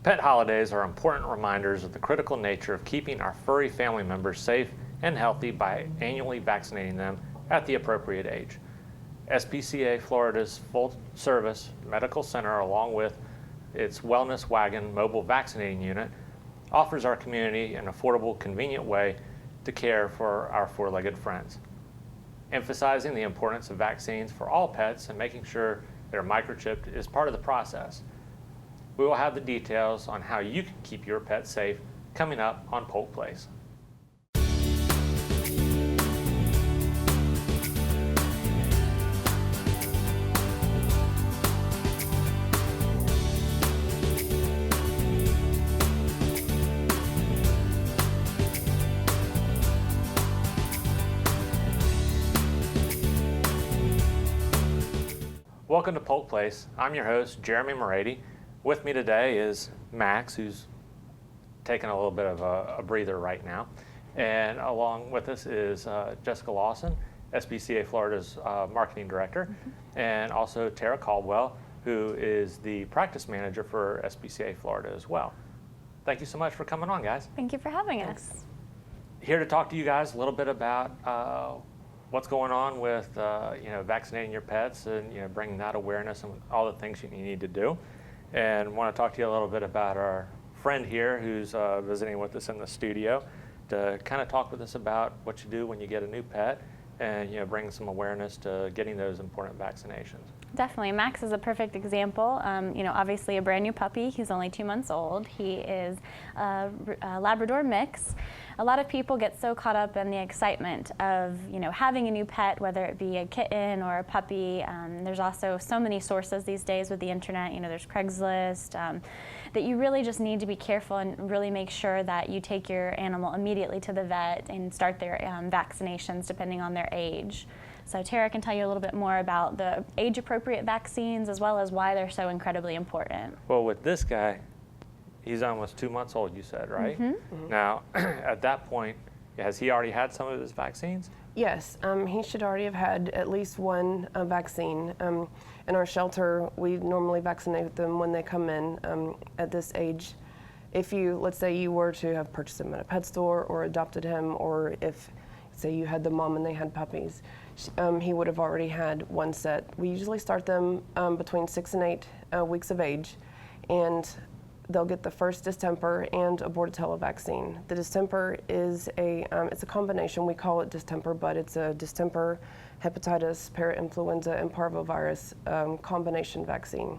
Pet holidays are important reminders of the critical nature of keeping our furry family members safe and healthy by annually vaccinating them at the appropriate age. SPCA Florida's full-service medical center, along with its Wellness Wagon mobile vaccinating unit, offers our community an affordable, convenient way to care for our four-legged friends. Emphasizing the importance of vaccines for all pets and making sure they're microchipped is part of the process. We will have the details on how you can keep your pet safe coming up on Polk Place. Welcome to Polk Place. I'm your host, Jeremy Morady. With me today is Max, who's taking a little bit of a breather right now. And along with us is Jessica Lawson, SPCA Florida's marketing director, and also Tara Caldwell, who is the practice manager for SPCA Florida as well. Thank you so much for coming on, guys. Thank you for having us. Here to talk to you guys a little bit about what's going on with vaccinating your pets and bringing that awareness and all the things you need to do. And want to talk to you a little bit about our friend here who's visiting with us in the studio to kind of talk with us about what you do when you get a new pet and bring some awareness to getting those important vaccinations. Definitely. Max is a perfect example. Obviously a brand new puppy. He's only 2 months old. He is a Labrador mix. A lot of people get so caught up in the excitement of having a new pet, whether it be a kitten or a puppy. There's also so many sources these days with the internet. There's Craigslist, that you really just need to be careful and really make sure that you take your animal immediately to the vet and start their vaccinations depending on their age. So Tara can tell you a little bit more about the age-appropriate vaccines as well as why they're so incredibly important. Well, with this guy, he's almost 2 months old, you said, right? Mm-hmm. Now, at that point, has he already had some of his vaccines? Yes, he should already have had at least one vaccine. In our shelter, we normally vaccinate them when they come in at this age. If let's say you were to have purchased him at a pet store or adopted him, or if, say, you had the mom and they had puppies, he would have already had one set. We usually start them between 6 and 8 weeks of age, and they'll get the first distemper and a Bordetella vaccine. The distemper is it's a combination. We call it distemper, but it's a distemper, hepatitis, parainfluenza, and parvovirus combination vaccine.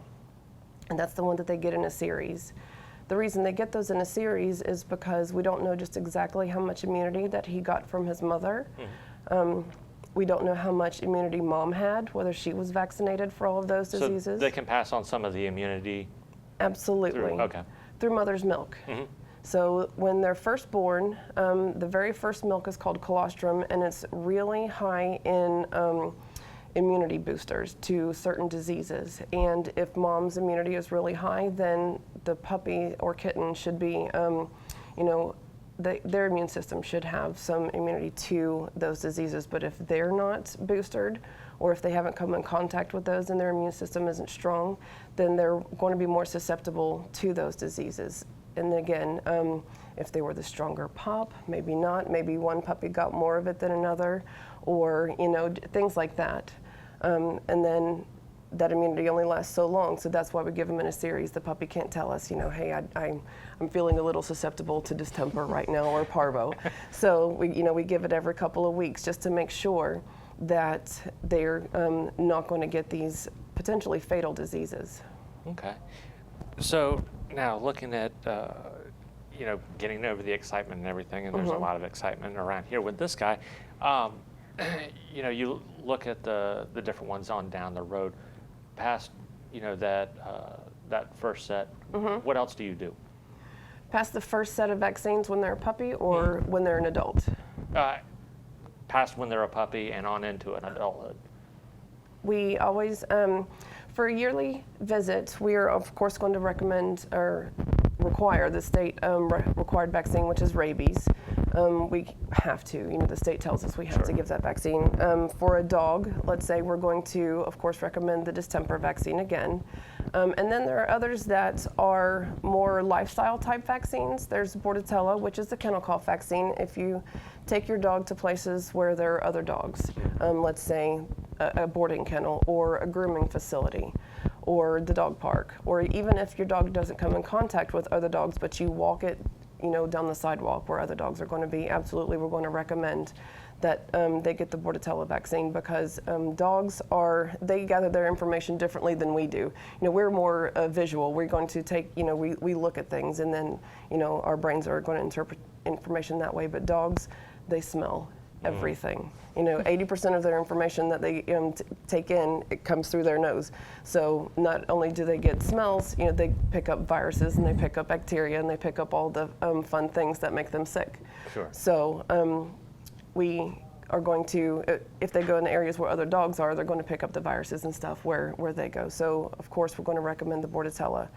And that's the one that they get in a series. The reason they get those in a series is because we don't know just exactly how much immunity that he got from his mother. Mm-hmm. We don't know how much immunity mom had, whether she was vaccinated for all of those diseases. So they can pass on some of the immunity. Absolutely. Through mother's milk. Mm-hmm. So when they're first born, the very first milk is called colostrum, and it's really high in immunity boosters to certain diseases. And if mom's immunity is really high, then the puppy or kitten should be, their immune system should have some immunity to those diseases. But if they're not boosted, or if they haven't come in contact with those and their immune system isn't strong, then they're going to be more susceptible to those diseases. And again, if they were the stronger pup, maybe not, maybe one puppy got more of it than another, or things like that. And then that immunity only lasts so long, so that's why we give them in a series. The puppy can't tell us, hey, I'm feeling a little susceptible to distemper right now, or parvo. So we give it every couple of weeks just to make sure that they're not going to get these potentially fatal diseases. Okay. So now looking at, getting over the excitement and everything, and there's a lot of excitement around here with this guy, you look at the different ones on down the road, past, that first set, what else do you do? Past the first set of vaccines when they're a puppy or when they're an adult? Past when they're a puppy and on into an adulthood. We always, for a yearly visit, we are of course going to recommend or require the state required vaccine, which is rabies. We have to, the state tells us we have to give that vaccine. For a dog, let's say we're going to, of course, recommend the distemper vaccine again. And then there are others that are more lifestyle type vaccines. There's Bordetella, which is the kennel cough vaccine. If you take your dog to places where there are other dogs, let's say a boarding kennel or a grooming facility or the dog park, or even if your dog doesn't come in contact with other dogs, but you walk it, down the sidewalk where other dogs are going to be, absolutely we're going to recommend that they get the Bordetella vaccine, because dogs they gather their information differently than we do. We're more visual. We're going to take, we look at things and then, our brains are going to interpret information that way, but dogs, they smell everything. 80% of their information that they take in, it comes through their nose. So not only do they get smells, they pick up viruses and they pick up bacteria and they pick up all the fun things that make them sick. Sure. So we are going to, if they go in areas where other dogs are, they're going to pick up the viruses and stuff where they go. So of course we're going to recommend the Bordetella.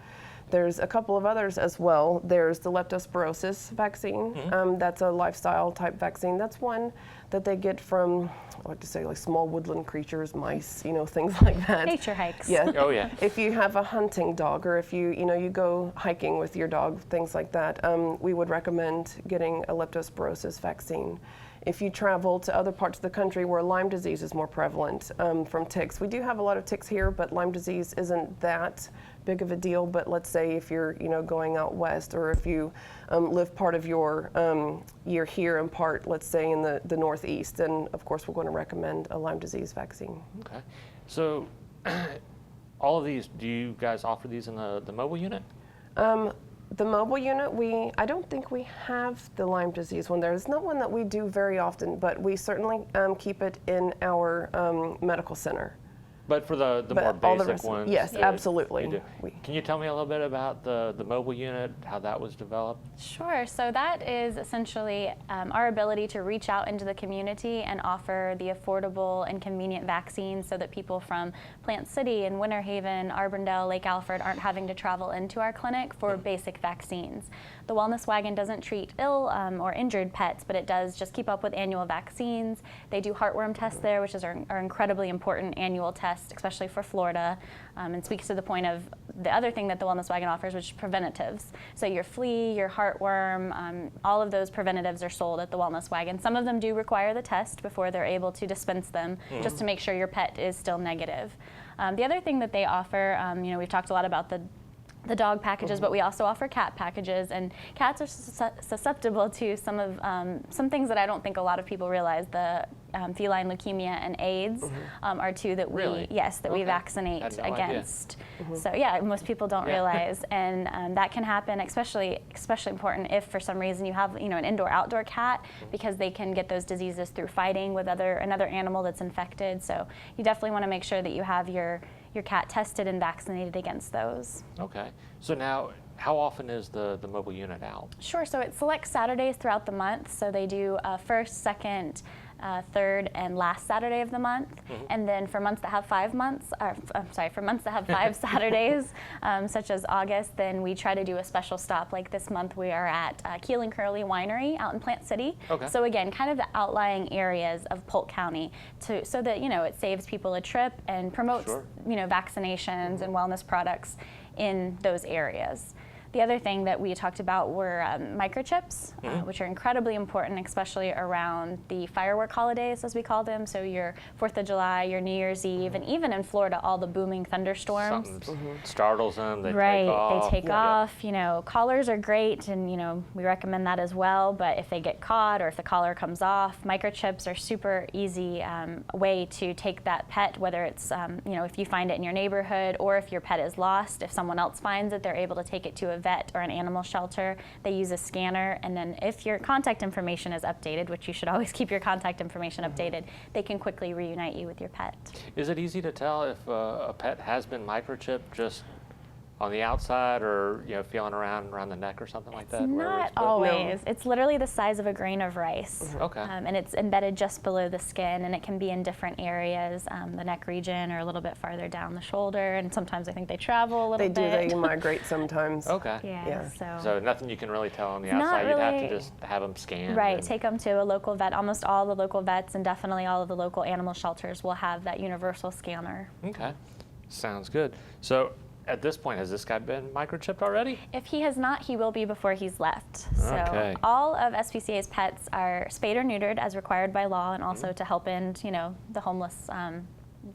There's a couple of others as well. There's the leptospirosis vaccine. That's a lifestyle type vaccine. That's one that they get from, I like to say, like small woodland creatures, mice, things like that. Nature hikes. Yeah. Oh yeah. If you have a hunting dog, or if you go hiking with your dog, things like that, we would recommend getting a leptospirosis vaccine. If you travel to other parts of the country where Lyme disease is more prevalent from ticks, we do have a lot of ticks here, but Lyme disease isn't that big of a deal. But let's say if you're going out west, or if you live part of your year here and part, let's say, in the Northeast, then of course we're going to recommend a Lyme disease vaccine. Okay. So all of these, do you guys offer these in the mobile unit? The mobile unit, I don't think we have the Lyme disease one there. It's not one that we do very often, but we certainly keep it in our medical center. But for the But more all the basic rest- ones? yes, you absolutely. do. Can you tell me a little bit about the mobile unit, how that was developed? Sure. So that is essentially our ability to reach out into the community and offer the affordable and convenient vaccines so that people from Plant City and Winter Haven, Arbondale, Lake Alfred aren't having to travel into our clinic for basic vaccines. The Wellness Wagon doesn't treat ill or injured pets, but it does just keep up with annual vaccines. They do heartworm tests there, which is our incredibly important annual test, especially for Florida, and speaks to the point of the other thing that the Wellness Wagon offers, which is preventatives. So your flea, your heartworm, all of those preventatives are sold at the Wellness Wagon. Some of them do require the test before they're able to dispense them, just to make sure your pet is still negative. The other thing that they offer, we've talked a lot about the dog packages, but we also offer cat packages, and cats are susceptible to some things that I don't think a lot of people realize. The feline leukemia and AIDS are two that we we vaccinate against. So yeah, most people don't realize, and that can happen, especially important if for some reason you have an indoor-outdoor cat, because they can get those diseases through fighting with another animal that's infected. So you definitely want to make sure that you have your cat tested and vaccinated against those. Okay. So now, how often is the mobile unit out? Sure. So it selects Saturdays throughout the month. So they do first, second, third, and last Saturday of the month. And then for months that have 5 Saturdays, such as August, then we try to do a special stop. Like this month, we are at Keel and Curley Winery out in Plant City. Okay. So again, kind of the outlying areas of Polk County, so that it saves people a trip and promotes vaccinations and wellness products in those areas. The other thing that we talked about were microchips, which are incredibly important, especially around the firework holidays, as we call them. So your 4th of July, your New Year's Eve, and even in Florida, all the booming thunderstorms. Something startles them, they right, take off. They take off. Collars are great, and we recommend that as well. But if they get caught or if the collar comes off, microchips are super easy way to take that pet, whether it's if you find it in your neighborhood or if your pet is lost. If someone else finds it, they're able to take it to a vet or an animal shelter. They use a scanner, and then if your contact information is updated, which you should always keep your contact information updated, they can quickly reunite you with your pet. Is it easy to tell if a pet has been microchipped just on the outside, or feeling around the neck or something like that? Not always. It's literally the size of a grain of rice. Okay. And it's embedded just below the skin, and it can be in different areas, the neck region or a little bit farther down the shoulder, and sometimes I think they travel a little bit. They migrate sometimes. Okay. Yeah. So nothing you can really tell on the outside. You'd have to just have them scanned. Right. Take them to a local vet. Almost all the local vets and definitely all of the local animal shelters will have that universal scanner. Okay. Sounds good. So at this point, has this guy been microchipped already? If he has not, he will be before he's left. Okay. So all of SPCA's pets are spayed or neutered as required by law, and also to help end, the homeless,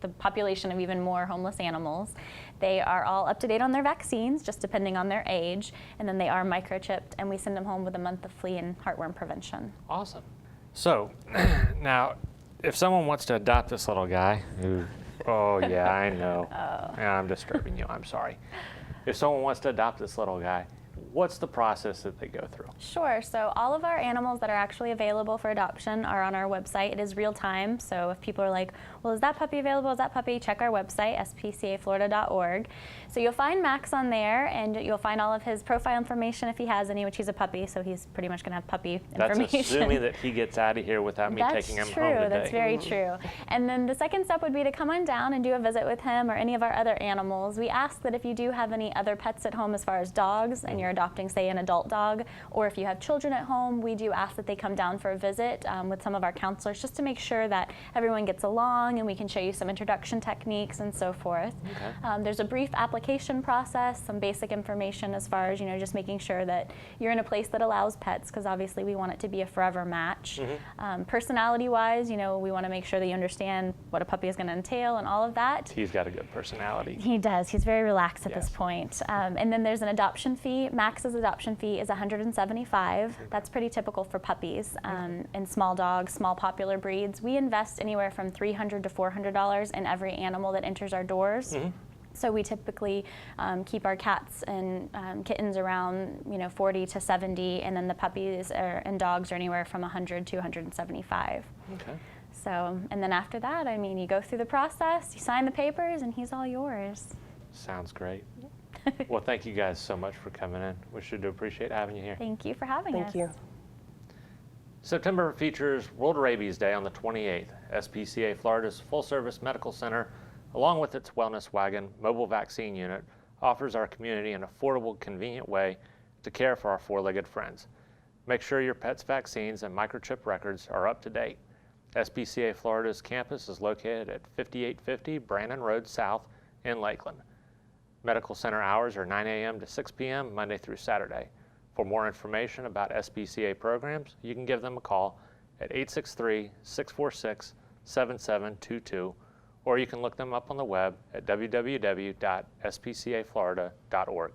the population of even more homeless animals. They are all up to date on their vaccines, just depending on their age, and then they are microchipped, and we send them home with a month of flea and heartworm prevention. Awesome. So now, if someone wants to adopt this little guy who, oh yeah, I know. Yeah, I'm disturbing you, I'm sorry. If someone wants to adopt this little guy, what's the process that they go through? Sure. So all of our animals that are actually available for adoption are on our website. It is real time. So if people are like, well, is that puppy available? Is that puppy? Check our website, spcaflorida.org. So you'll find Max on there, and you'll find all of his profile information if he has any, which he's a puppy, so he's pretty much going to have puppy information. That's assuming that he gets out of here without me taking him home today. That's very true. And then the second step would be to come on down and do a visit with him or any of our other animals. We ask that if you do have any other pets at home, as far as dogs, and you're adopting, say, an adult dog, or if you have children at home, we do ask that they come down for a visit with some of our counselors, just to make sure that everyone gets along and we can show you some introduction techniques and so forth. Okay. There's a brief application process, some basic information as far as, just making sure that you're in a place that allows pets, because obviously we want it to be a forever match. Personality-wise, we want to make sure that you understand what a puppy is going to entail and all of that. He's got a good personality. He does. He's very relaxed at this point. And then there's an adoption fee. Max's adoption fee is $175. That's pretty typical for puppies and small dogs, small popular breeds. We invest anywhere from $300 to $400 in every animal that enters our doors. So we typically keep our cats and kittens around 40 to 70, and then the puppies and dogs are anywhere from 100 to 175. Okay. So, and then after that, you go through the process, you sign the papers, and he's all yours. Sounds great. Well, thank you guys so much for coming in. We sure do appreciate having you here. Thank you for having us. Thank you. September features World Rabies Day on the 28th. SPCA Florida's full-service medical center, along with its Wellness Wagon mobile vaccine unit, offers our community an affordable, convenient way to care for our four-legged friends. Make sure your pet's vaccines and microchip records are up to date. SPCA Florida's campus is located at 5850 Brandon Road South in Lakeland. Medical center hours are 9 a.m. to 6 p.m. Monday through Saturday. For more information about SPCA programs, you can give them a call at 863-646-7722, or you can look them up on the web at www.spcaflorida.org.